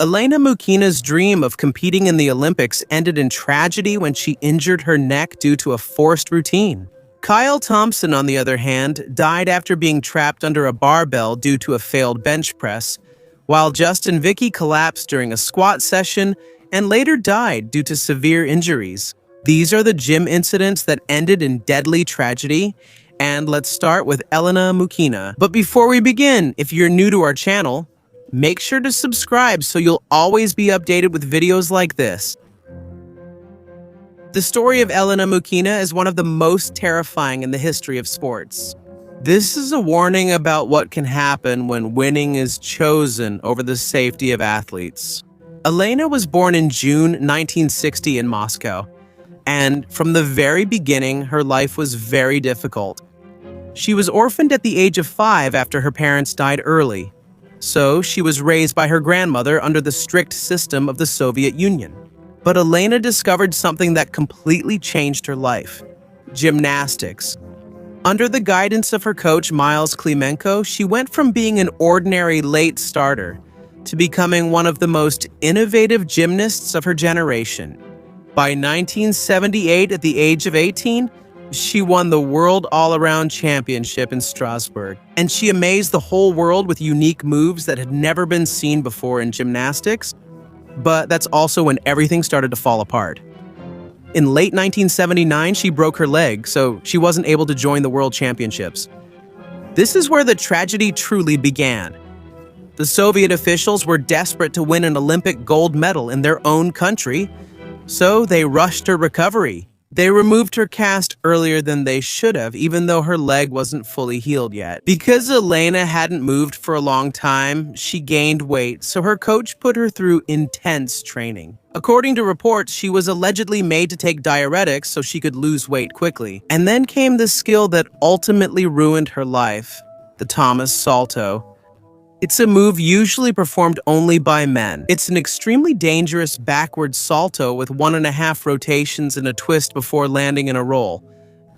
Elena Mukina's dream of competing in the Olympics ended in tragedy when she injured her neck due to a forced routine. Kyle Thompson, on the other hand, died after being trapped under a barbell due to a failed bench press, while Justin Vicky collapsed during a squat session and later died due to severe injuries. These are the gym incidents that ended in deadly tragedy, and let's start with Elena Mukina. But before we begin, if you're new to our channel, make sure to subscribe so you'll always be updated with videos like this. The story of Elena Mukina is one of the most terrifying in the history of sports. This is a warning about what can happen when winning is chosen over the safety of athletes. Elena was born in June 1960 in Moscow, and from the very beginning, her life was very difficult. She was orphaned at the age of 5 after her parents died early, so she was raised by her grandmother under the strict system of the Soviet Union. But Elena discovered something that completely changed her life: gymnastics. Under the guidance of her coach, Miles Klimenko, she went from being an ordinary late starter to becoming one of the most innovative gymnasts of her generation. By 1978, at the age of 18, she won the World All-Around Championship in Strasbourg, and she amazed the whole world with unique moves that had never been seen before in gymnastics. But that's also when everything started to fall apart. In late 1979, she broke her leg, so she wasn't able to join the World Championships. This is where the tragedy truly began. The Soviet officials were desperate to win an Olympic gold medal in their own country, so they rushed her recovery. They removed her cast earlier than they should have, even though her leg wasn't fully healed yet. Because Elena hadn't moved for a long time, she gained weight, so her coach put her through intense training. According to reports, she was allegedly made to take diuretics so she could lose weight quickly. And then came the skill that ultimately ruined her life: the Thomas Salto. It's a move usually performed only by men. It's an extremely dangerous backward salto with 1.5 rotations and a twist before landing in a roll.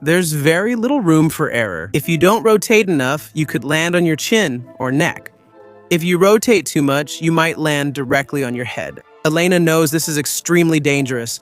There's very little room for error. If you don't rotate enough, you could land on your chin or neck. If you rotate too much, you might land directly on your head. Elena knows this is extremely dangerous,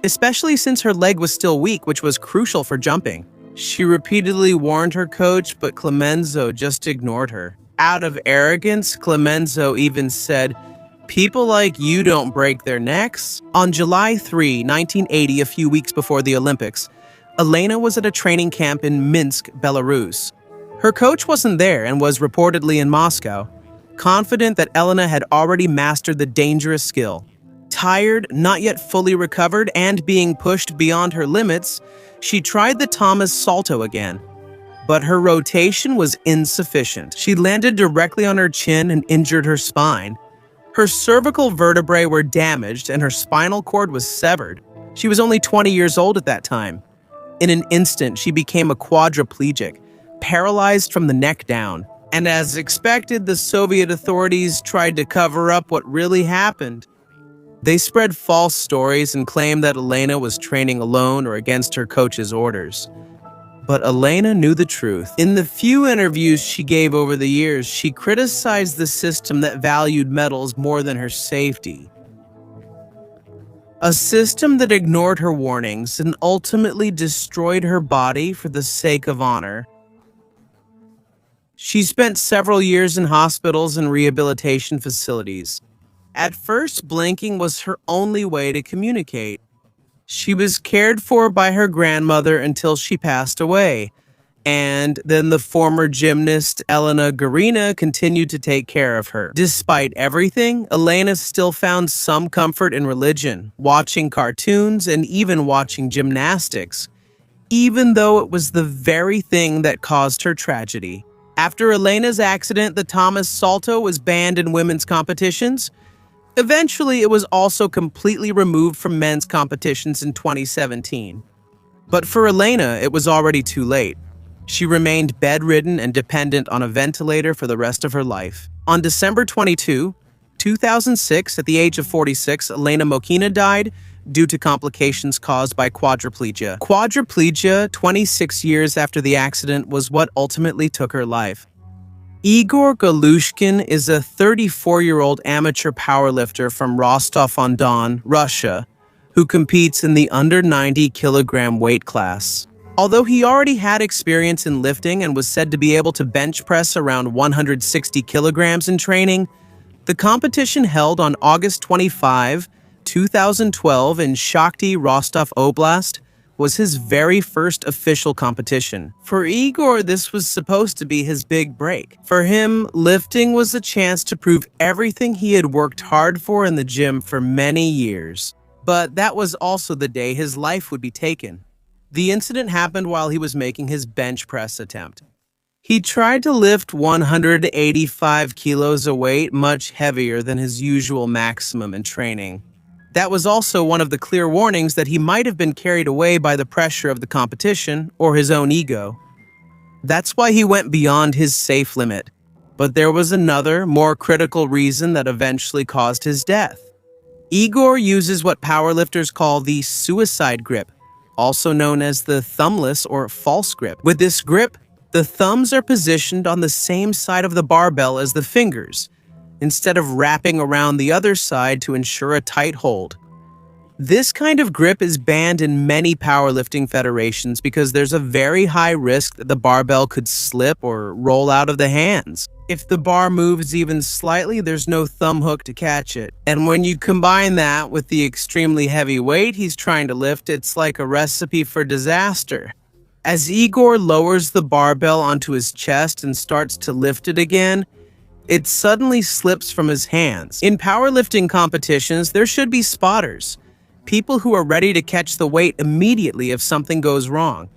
especially since her leg was still weak, which was crucial for jumping. She repeatedly warned her coach, but Clemenzo just ignored her. Out of arrogance, Clemenzo even said, "People like you don't break their necks." On July 3, 1980, a few weeks before the Olympics, Elena was at a training camp in Minsk, Belarus. Her coach wasn't there and was reportedly in Moscow, confident that Elena had already mastered the dangerous skill. Tired, not yet fully recovered, and being pushed beyond her limits, she tried the Thomas Salto again. But her rotation was insufficient. She landed directly on her chin and injured her spine. Her cervical vertebrae were damaged and her spinal cord was severed. She was only 20 years old at that time. In an instant, she became a quadriplegic, paralyzed from the neck down. And as expected, the Soviet authorities tried to cover up what really happened. They spread false stories and claimed that Elena was training alone or against her coach's orders. But Elena knew the truth. In the few interviews she gave over the years, she criticized the system that valued medals more than her safety. A system that ignored her warnings and ultimately destroyed her body for the sake of honor. She spent several years in hospitals and rehabilitation facilities. At first, blinking was her only way to communicate. She was cared for by her grandmother until she passed away, and then the former gymnast Elena Garina continued to take care of her. Despite everything, Elena still found some comfort in religion, watching cartoons, and even watching gymnastics, even though it was the very thing that caused her tragedy. After Elena's accident, the Thomas Salto was banned in women's competitions. Eventually, it was also completely removed from men's competitions in 2017. But for Elena, it was already too late. She remained bedridden and dependent on a ventilator for the rest of her life. On December 22, 2006, at the age of 46, Elena Mukina died due to complications caused by quadriplegia. Quadriplegia, 26 years after the accident, was what ultimately took her life. Igor Golushkin is a 34-year-old amateur powerlifter from Rostov-on-Don, Russia, who competes in the under 90 kilogram weight class. Although he already had experience in lifting and was said to be able to bench press around 160 kilograms in training, the competition held on August 25, 2012 in Shakhty, Rostov Oblast was his very first official competition. For Igor, this was supposed to be his big break. For him, lifting was a chance to prove everything he had worked hard for in the gym for many years. But that was also the day his life would be taken. The incident happened while he was making his bench press attempt. He tried to lift 185 kilos of weight, much heavier than his usual maximum in training. That was also one of the clear warnings that he might have been carried away by the pressure of the competition or his own ego. That's why he went beyond his safe limit. But there was another, more critical reason that eventually caused his death. Igor uses what powerlifters call the suicide grip, also known as the thumbless or false grip. With this grip, the thumbs are positioned on the same side of the barbell as the fingers, instead of wrapping around the other side to ensure a tight hold. This kind of grip is banned in many powerlifting federations because there's a very high risk that the barbell could slip or roll out of the hands. If the bar moves even slightly, there's no thumb hook to catch it. And when you combine that with the extremely heavy weight he's trying to lift, it's like a recipe for disaster. As Igor lowers the barbell onto his chest and starts to lift it again, it suddenly slips from his hands. In powerlifting competitions, there should be spotters, people who are ready to catch the weight immediately if something goes wrong.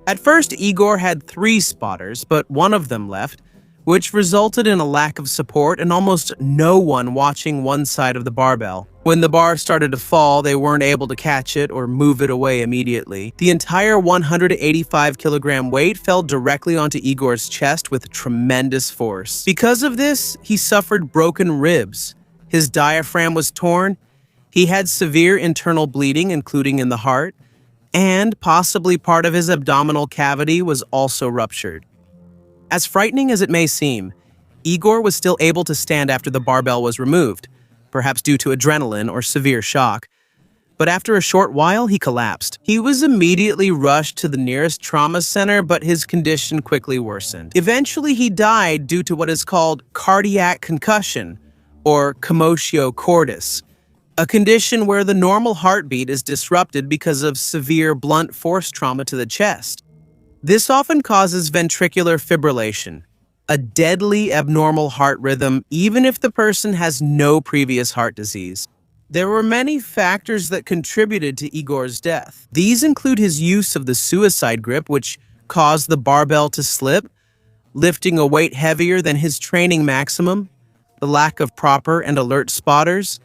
At first, Igor had 3 spotters, but one of them left, which resulted in a lack of support and almost no one watching one side of the barbell. When the bar started to fall, they weren't able to catch it or move it away immediately. The entire 185 kilogram weight fell directly onto Igor's chest with tremendous force. Because of this, he suffered broken ribs. His diaphragm was torn. He had severe internal bleeding, including in the heart, and possibly part of his abdominal cavity was also ruptured. As frightening as it may seem, Igor was still able to stand after the barbell was removed, perhaps due to adrenaline or severe shock. But after a short while, he collapsed. He was immediately rushed to the nearest trauma center, but his condition quickly worsened. Eventually, he died due to what is called cardiac concussion, or commotio cordis, a condition where the normal heartbeat is disrupted because of severe blunt force trauma to the chest. This often causes ventricular fibrillation, a deadly abnormal heart rhythm even if the person has no previous heart disease. There were many factors that contributed to Igor's death. These include his use of the suicide grip, which caused the barbell to slip, lifting a weight heavier than his training maximum, the lack of proper and alert spotters,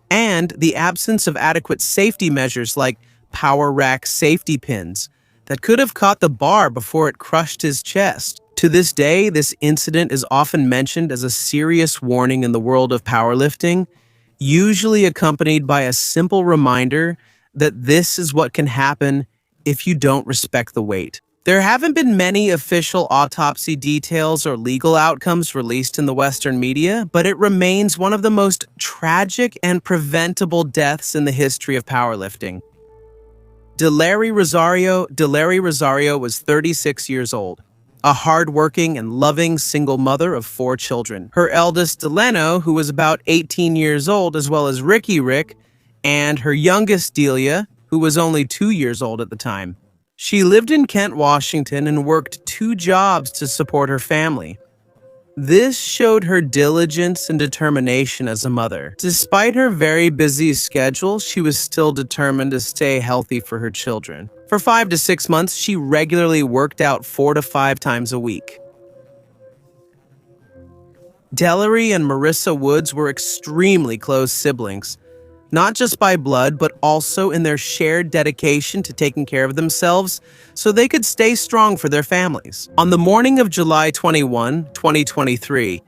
and the absence of adequate safety measures like power rack safety pins that could have caught the bar before it crushed his chest. To this day, this incident is often mentioned as a serious warning in the world of powerlifting, usually accompanied by a simple reminder that this is what can happen if you don't respect the weight. There haven't been many official autopsy details or legal outcomes released in the Western media, but it remains one of the most tragic and preventable deaths in the history of powerlifting. Delery Rosario was 36 years old, a hard-working and loving single mother of 4 children. Her eldest, Elena, who was about 18 years old, as well as Ricky, and her youngest, Delia, who was only 2 years old at the time. She lived in Kent, Washington, and worked 2 jobs to support her family. This showed her diligence and determination as a mother. Despite her very busy schedule, she was still determined to stay healthy for her children. For 5 to 6 months, she regularly worked out 4 to 5 times a week. Delery and Marissa Woods were extremely close siblings, not just by blood, but also in their shared dedication to taking care of themselves so they could stay strong for their families. On the morning of July 21, 2023,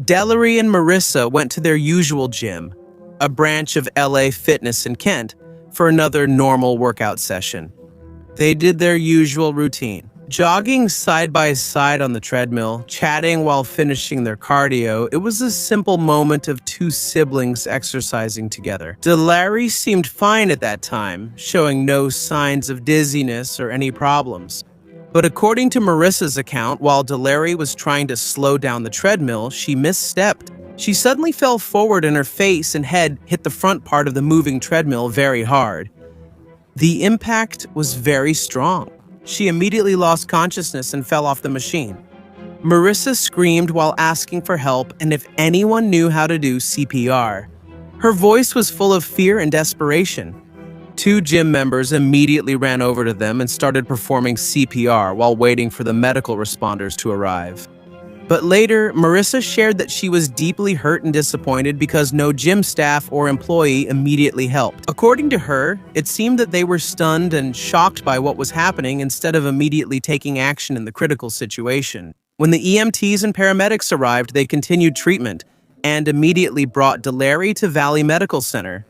Delery and Marissa went to their usual gym, a branch of LA Fitness in Kent, for another normal workout session. They did their usual routine. Jogging side by side on the treadmill, chatting while finishing their cardio, it was a simple moment of two siblings exercising together. Delery seemed fine at that time, showing no signs of dizziness or any problems. But according to Marissa's account, while Delery was trying to slow down the treadmill, she misstepped. She suddenly fell forward and her face and head hit the front part of the moving treadmill very hard. The impact was very strong. She immediately lost consciousness and fell off the machine. Marissa screamed while asking for help and if anyone knew how to do CPR. Her voice was full of fear and desperation. Two gym members immediately ran over to them and started performing CPR while waiting for the medical responders to arrive. But later, Marissa shared that she was deeply hurt and disappointed because no gym staff or employee immediately helped. According to her, it seemed that they were stunned and shocked by what was happening instead of immediately taking action in the critical situation. When the EMTs and paramedics arrived, they continued treatment and immediately brought Delery to Valley Medical Center.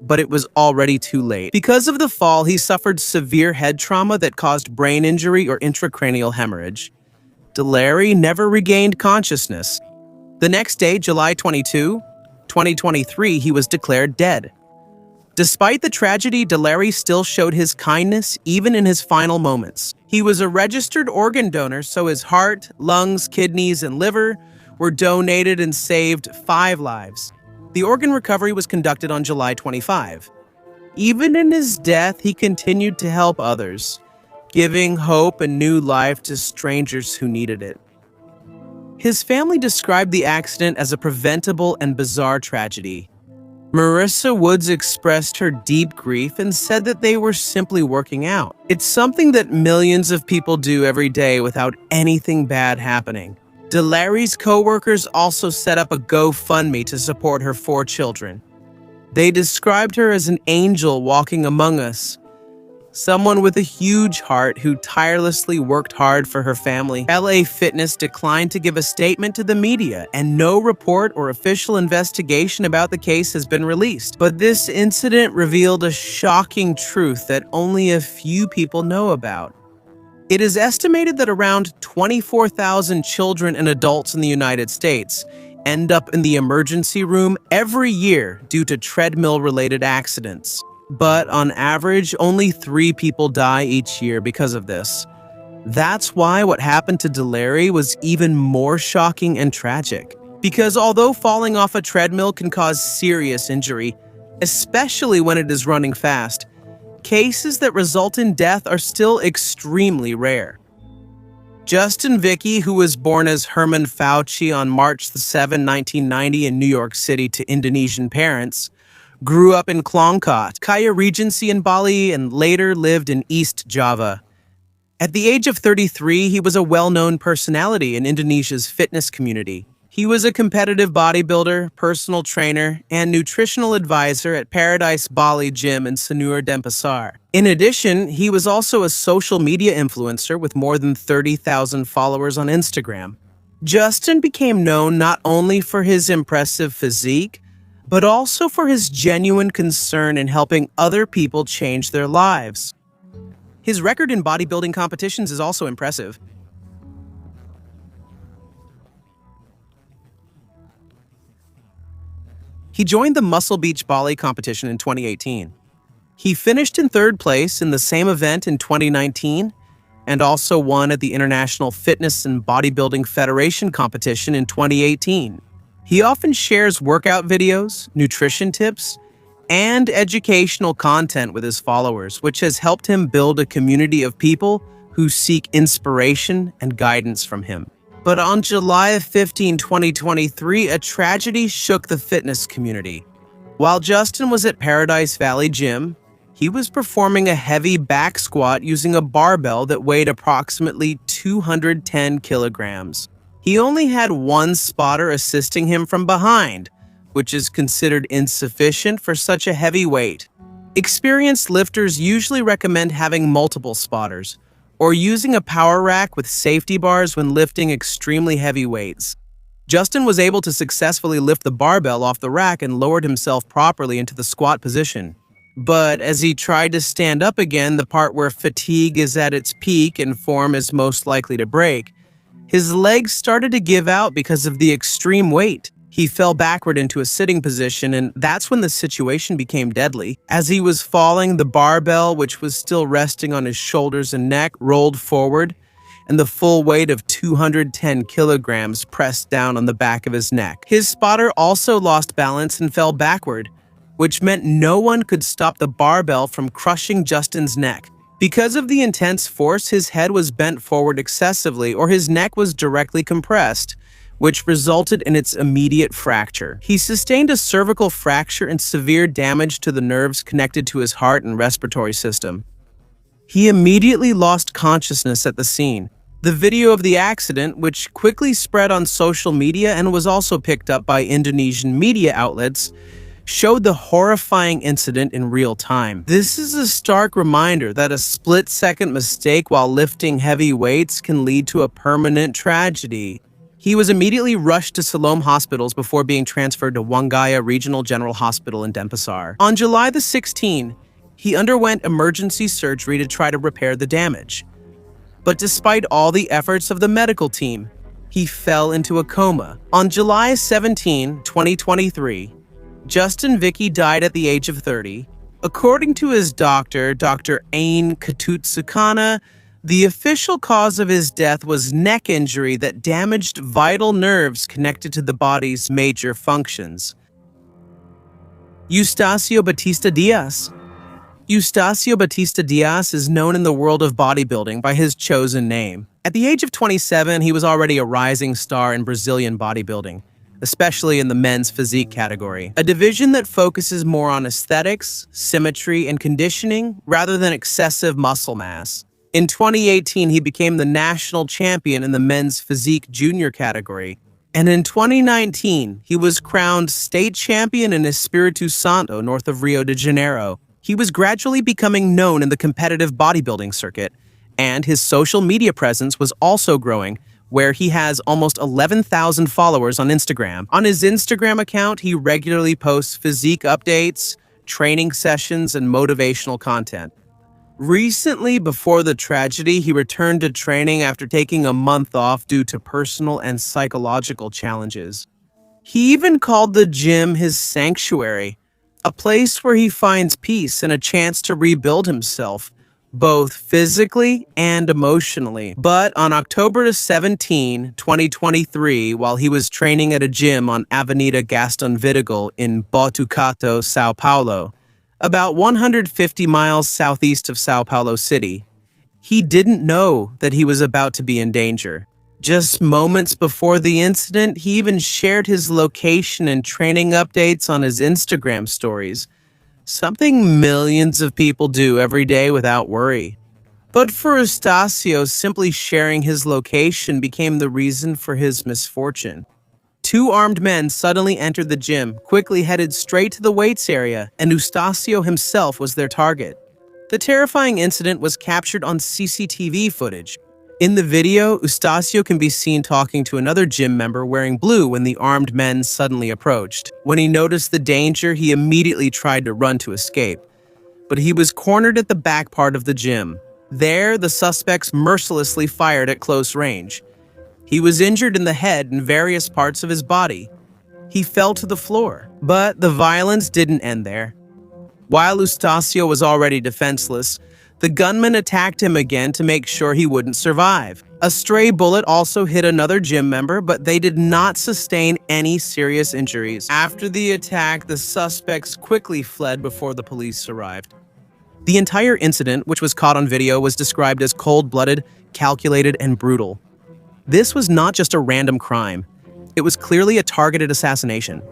But it was already too late. Because of the fall, he suffered severe head trauma that caused brain injury or intracranial hemorrhage. Delery never regained consciousness. The next day, July 22, 2023, he was declared dead. Despite the tragedy, Delery still showed his kindness even in his final moments. He was a registered organ donor, so his heart, lungs, kidneys, and liver were donated and saved 5 lives. The organ recovery was conducted on July 25. Even in his death, he continued to help others, giving hope and new life to strangers who needed it. His family described the accident as a preventable and bizarre tragedy. Marissa Woods expressed her deep grief and said that they were simply working out. It's something that millions of people do every day without anything bad happening. Delery's co-workers also set up a GoFundMe to support her 4 children. They described her as an angel walking among us, someone with a huge heart who tirelessly worked hard for her family. LA Fitness declined to give a statement to the media, and no report or official investigation about the case has been released. But this incident revealed a shocking truth that only a few people know about. It is estimated that around 24,000 children and adults in the United States end up in the emergency room every year due to treadmill-related accidents. But on average, only 3 people die each year because of this. That's why what happened to Delery was even more shocking and tragic. Because although falling off a treadmill can cause serious injury, especially when it is running fast, cases that result in death are still extremely rare. Justin Vicky, who was born as Herman Fauci on March 7, 1990 in New York City to Indonesian parents, grew up in Klongkot, Kaya Regency in Bali, and later lived in East Java. At the age of 33, he was a well-known personality in Indonesia's fitness community. He was a competitive bodybuilder, personal trainer, and nutritional advisor at Paradise Bali Gym in Sanur Denpasar. In addition, he was also a social media influencer with more than 30,000 followers on Instagram. Justin became known not only for his impressive physique, but also for his genuine concern in helping other people change their lives. His record in bodybuilding competitions is also impressive. He joined the Muscle Beach Bali competition in 2018. He finished in 3rd place in the same event in 2019 and also won at the International Fitness and Bodybuilding Federation competition in 2018. He often shares workout videos, nutrition tips, and educational content with his followers, which has helped him build a community of people who seek inspiration and guidance from him. But on July 15, 2023, a tragedy shook the fitness community. While Justin was at Paradise Valley Gym, he was performing a heavy back squat using a barbell that weighed approximately 210 kilograms. He only had one spotter assisting him from behind, which is considered insufficient for such a heavy weight. Experienced lifters usually recommend having multiple spotters, or using a power rack with safety bars when lifting extremely heavy weights. Justin was able to successfully lift the barbell off the rack and lowered himself properly into the squat position. But as he tried to stand up again, the part where fatigue is at its peak and form is most likely to break, his legs started to give out because of the extreme weight. He fell backward into a sitting position, and that's when the situation became deadly. As he was falling, the barbell, which was still resting on his shoulders and neck, rolled forward, and the full weight of 210 kilograms pressed down on the back of his neck. His spotter also lost balance and fell backward, which meant no one could stop the barbell from crushing Justin's neck. Because of the intense force, his head was bent forward excessively, or his neck was directly compressed, which resulted in its immediate fracture. He sustained a cervical fracture and severe damage to the nerves connected to his heart and respiratory system. He immediately lost consciousness at the scene. The video of the accident, which quickly spread on social media and was also picked up by Indonesian media outlets, showed the horrifying incident in real time. This is a stark reminder that a split-second mistake while lifting heavy weights can lead to a permanent tragedy. He was immediately rushed to Siloam hospitals before being transferred to Wangaya Regional General Hospital in Denpasar. On July the 16th, he underwent emergency surgery to try to repair the damage. But despite all the efforts of the medical team, he fell into a coma. On July 17, 2023, Justin Vicky died at the age of 30. According to his doctor, Dr. Ain Katutsukana, the official cause of his death was neck injury that damaged vital nerves connected to the body's major functions. Eustacio Batista Diaz. Eustacio Batista Diaz is known in the world of bodybuilding by his chosen name. At the age of 27, he was already a rising star in Brazilian bodybuilding, especially in the men's physique category, a division that focuses more on aesthetics, symmetry, and conditioning rather than excessive muscle mass. In 2018, he became the national champion in the men's physique junior category, and in 2019, he was crowned state champion in Espírito Santo, north of Rio de Janeiro. He was gradually becoming known in the competitive bodybuilding circuit, and his social media presence was also growing, where he has almost 11,000 followers on Instagram. On his Instagram account, he regularly posts physique updates, training sessions, and motivational content. Recently, before the tragedy, he returned to training after taking a month off due to personal and psychological challenges. He even called the gym his sanctuary, a place where he finds peace and a chance to rebuild himself, both physically and emotionally. But on October 17, 2023, while he was training at a gym on Avenida Gaston Vidigal in Botucatu, Sao Paulo, about 150 miles southeast of Sao Paulo City, he didn't know that he was about to be in danger. Just moments before the incident, he even shared his location and training updates on his Instagram stories, something millions of people do every day without worry. But for Eustacio, simply sharing his location became the reason for his misfortune. Two armed men suddenly entered the gym, quickly headed straight to the weights area, and Eustacio himself was their target. The terrifying incident was captured on CCTV footage. In the video, Eustacio can be seen talking to another gym member wearing blue when the armed men suddenly approached. When he noticed the danger, he immediately tried to run to escape. But he was cornered at the back part of the gym. There, the suspects mercilessly fired at close range. He was injured in the head and various parts of his body. He fell to the floor, but the violence didn't end there. While Eustacio was already defenseless, the gunman attacked him again to make sure he wouldn't survive. A stray bullet also hit another gym member, but they did not sustain any serious injuries. After the attack, the suspects quickly fled before the police arrived. The entire incident, which was caught on video, was described as cold-blooded, calculated, and brutal. This was not just a random crime. It was clearly a targeted assassination.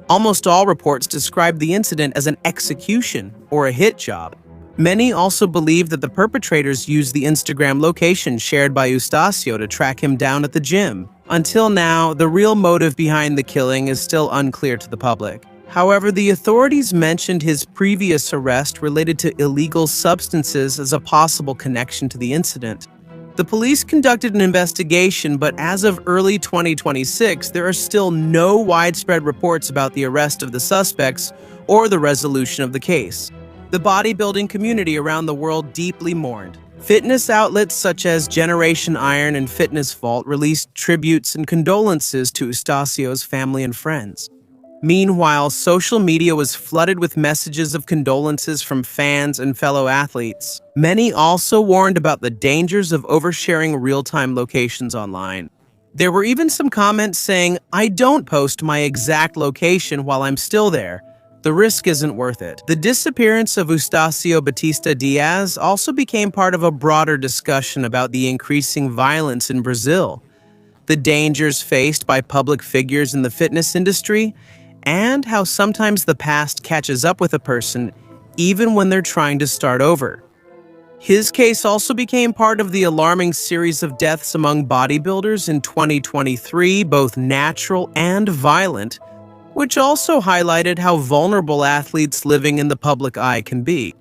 Almost all reports described the incident as an execution or a hit job. Many also believe that the perpetrators used the Instagram location shared by Eustacio to track him down at the gym. Until now, the real motive behind the killing is still unclear to the public. However, the authorities mentioned his previous arrest related to illegal substances as a possible connection to the incident. The police conducted an investigation, but as of early 2026, there are still no widespread reports about the arrest of the suspects or the resolution of the case. The bodybuilding community around the world deeply mourned. Fitness outlets such as Generation Iron and Fitness Vault released tributes and condolences to Eustacio's family and friends. Meanwhile, social media was flooded with messages of condolences from fans and fellow athletes. Many also warned about the dangers of oversharing real-time locations online. There were even some comments saying, "I don't post my exact location while I'm still there. The risk isn't worth it." The disappearance of Eustacio Batista Diaz also became part of a broader discussion about the increasing violence in Brazil, the dangers faced by public figures in the fitness industry, and how sometimes the past catches up with a person even when they're trying to start over. His case also became part of the alarming series of deaths among bodybuilders in 2023, both natural and violent, which also highlighted how vulnerable athletes living in the public eye can be.